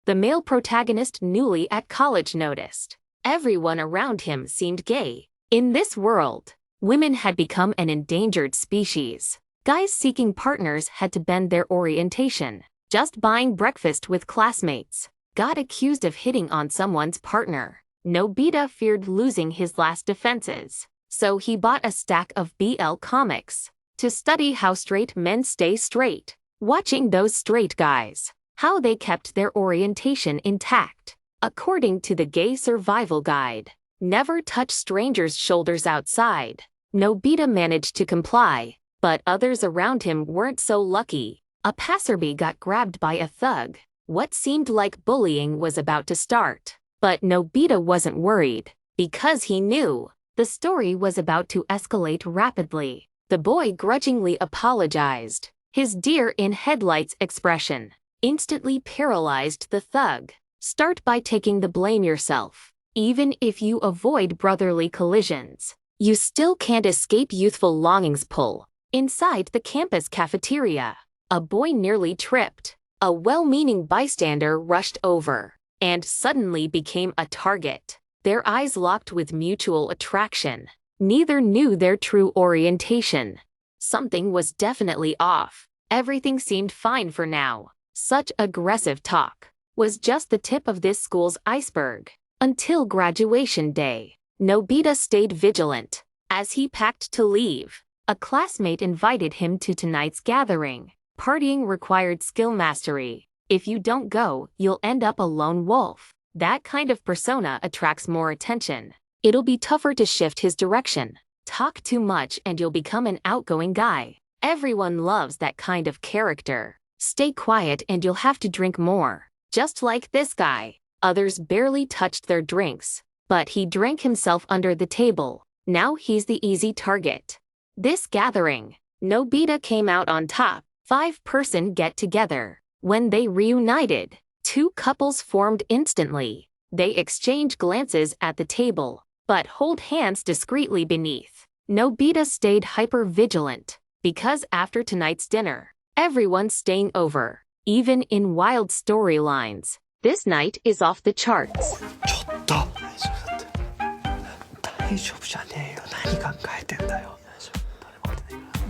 The male protagonist, newly at college, noticed. Everyone around him seemed gay. In this world, women had become an endangered species. Guys seeking partners had to bend their orientation. Just buying breakfast with classmates got accused of hitting on someone's partner. Nobita feared losing his last defenses, so he bought a stack of BL comics to study how straight men stay straight, watching those straight guys, how they kept their orientation intact. According to the Gay Survival Guide, never touch strangers' shoulders outside. Nobita managed to comply, but others around him weren't so lucky. A passerby got grabbed by a thug. What seemed like bullying was about to start, but Nobita wasn't worried, because he knew the story was about to escalate rapidly. The boy grudgingly apologized. His deer-in-headlights expression instantly paralyzed the thug. Start by taking the blame yourself. Even if you avoid brotherly collisions, you still can't escape youthful longing's pull. Inside the campus cafeteria, a boy nearly tripped. A well-meaning bystander rushed over and suddenly became a target. Their eyes locked with mutual attraction. Neither knew their true orientation. Something was definitely off. Everything seemed fine for now. Such aggressive talk was just the tip of this school's iceberg. Until graduation day, Nobita stayed vigilant. As he packed to leave, a classmate invited him to tonight's gathering. Partying required skill mastery. If you don't go, you'll end up a lone wolf. That kind of persona attracts more attention. It'll be tougher to shift his direction. Talk too much and you'll become an outgoing guy. Everyone loves that kind of character. Stay quiet and you'll have to drink more. Just like this guy. Others barely touched their drinks, but he drank himself under the table. Now he's the easy target. This gathering, Nobita came out on top. 5-person get-together. When they reunited, 2 couples formed instantly. They exchange glances at the table, but hold hands discreetly beneath. Nobita stayed hyper-vigilant, because after tonight's dinner, everyone's staying over. Even in wild storylines, this night is off the charts. ちょっと大丈夫じゃねえよ。何考えてんだよ。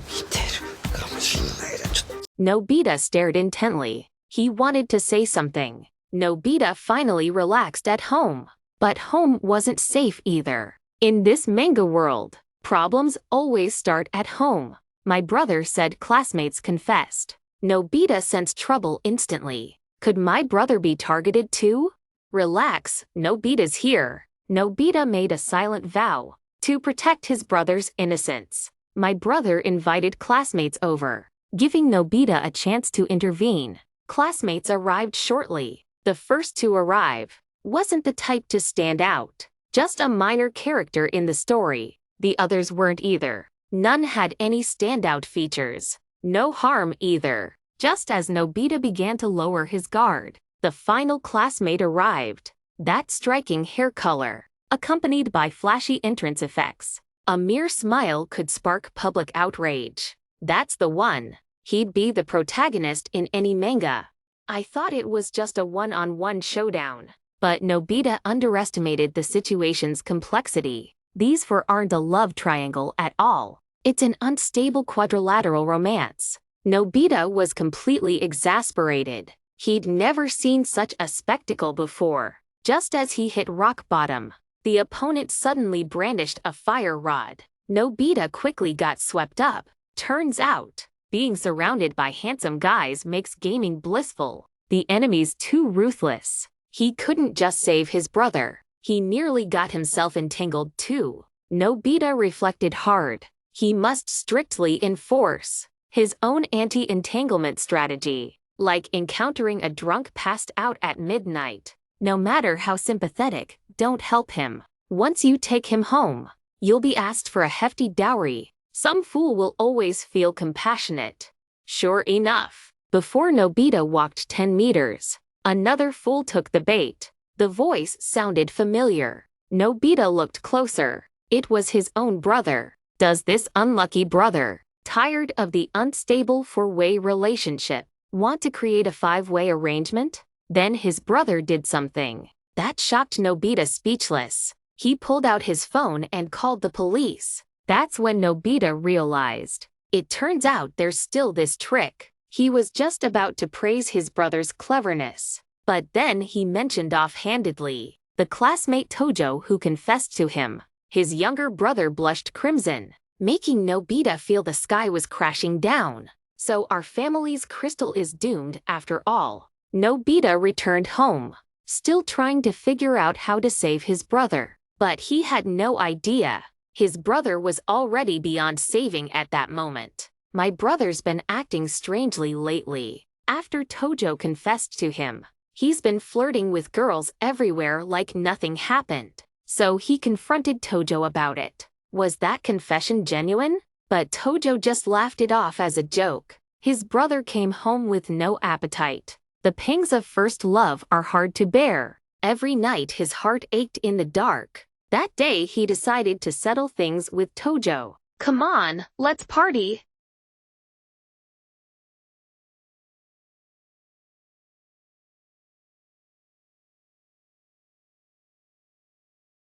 見てるかもしんないでちょっと Nobita stared intently. He wanted to say something. Nobita finally relaxed at home. But home wasn't safe either. In this manga world, problems always start at home. My brother said, classmates confessed. Nobita sensed trouble instantly. Could my brother be targeted too? Relax, Nobita's here. Nobita made a silent vow to protect his brother's innocence. My brother invited classmates over, giving Nobita a chance to intervene. Classmates arrived shortly. The first to arrive wasn't the type to stand out, just a minor character in the story. The others weren't either. None had any standout features. No harm either. Just as Nobita began to lower his guard, the final classmate arrived. That striking hair color, accompanied by flashy entrance effects. A mere smile could spark public outrage. That's the one. He'd be the protagonist in any manga. I thought it was just a one-on-one showdown. But Nobita underestimated the situation's complexity. These four aren't a love triangle at all. It's an unstable quadrilateral romance. Nobita was completely exasperated. He'd never seen such a spectacle before. Just as he hit rock bottom, the opponent suddenly brandished a fire rod. Nobita quickly got swept up. Turns out, being surrounded by handsome guys makes gaming blissful. The enemy's too ruthless. He couldn't just save his brother. He nearly got himself entangled too. Nobita reflected hard. He must strictly enforce his own anti-entanglement strategy, like encountering a drunk passed out at midnight. No matter how sympathetic, don't help him. Once you take him home, you'll be asked for a hefty dowry. Some fool will always feel compassionate. Sure enough, before Nobita walked 10 meters, another fool took the bait. The voice sounded familiar. Nobita looked closer. It was his own brother. Does this unlucky brother, tired of the unstable four-way relationship, want to create a 5-way arrangement? Then his brother did something that shocked Nobita speechless. He pulled out his phone and called the police. That's when Nobita realized. It turns out there's still this trick. He was just about to praise his brother's cleverness. But then he mentioned offhandedly the classmate Tojo who confessed to him. His younger brother blushed crimson, making Nobita feel the sky was crashing down. So our family's crystal is doomed after all. Nobita returned home, still trying to figure out how to save his brother. But he had no idea. His brother was already beyond saving at that moment. My brother's been acting strangely lately. After Tojo confessed to him, he's been flirting with girls everywhere like nothing happened. So he confronted Tojo about it. Was that confession genuine? But Tojo just laughed it off as a joke. His brother came home with no appetite. The pangs of first love are hard to bear. Every night his heart ached in the dark. That day he decided to settle things with Tojo. Come on, let's party.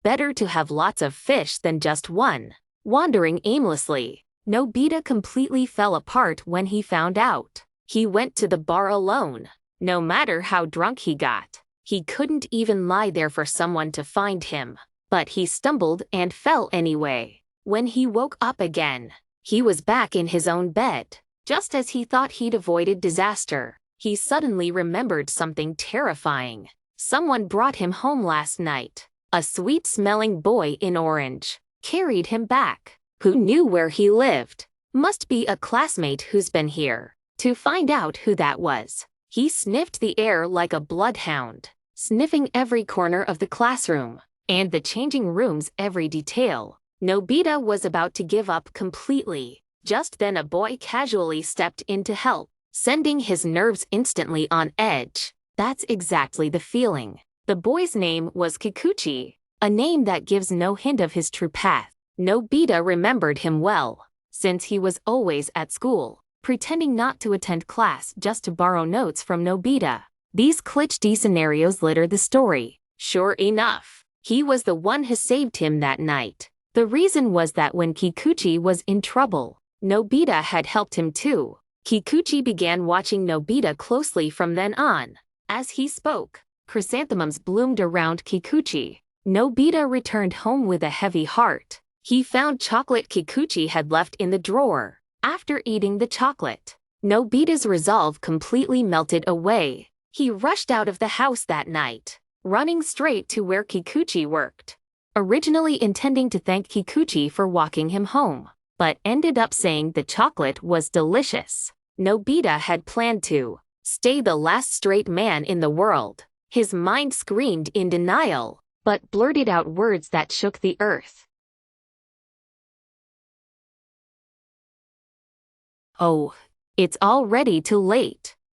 Better to have lots of fish than just one. Wandering aimlessly, Nobita completely fell apart when he found out. He went to the bar alone. No matter how drunk he got, he couldn't even lie there for someone to find him. But he stumbled and fell anyway. When he woke up again, he was back in his own bed. Just as he thought he'd avoided disaster, he suddenly remembered something terrifying. Someone brought him home last night. A sweet-smelling boy in orange carried him back. Who knew where he lived? Must be a classmate who's been here. To find out who that was, he sniffed the air like a bloodhound, sniffing every corner of the classroom and the changing room's every detail. Nobita was about to give up completely. Just then a boy casually stepped in to help, sending his nerves instantly on edge. That's exactly the feeling. The boy's name was Kikuchi, a name that gives no hint of his true path. Nobita remembered him well, since he was always at school, pretending not to attend class just to borrow notes from Nobita. These cliché scenarios litter the story. Sure enough, he was the one who saved him that night. The reason was that when Kikuchi was in trouble, Nobita had helped him too. Kikuchi began watching Nobita closely from then on. As he spoke, chrysanthemums bloomed around Kikuchi. Nobita returned home with a heavy heart. He found chocolate Kikuchi had left in the drawer. After eating the chocolate, Nobita's resolve completely melted away. He rushed out of the house that night, running straight to where Kikuchi worked. Originally intending to thank Kikuchi for walking him home, but ended up saying the chocolate was delicious. Nobita had planned to stay the last straight man in the world. His mind screamed in denial, but blurted out words that shook the earth. Oh, it's already too late.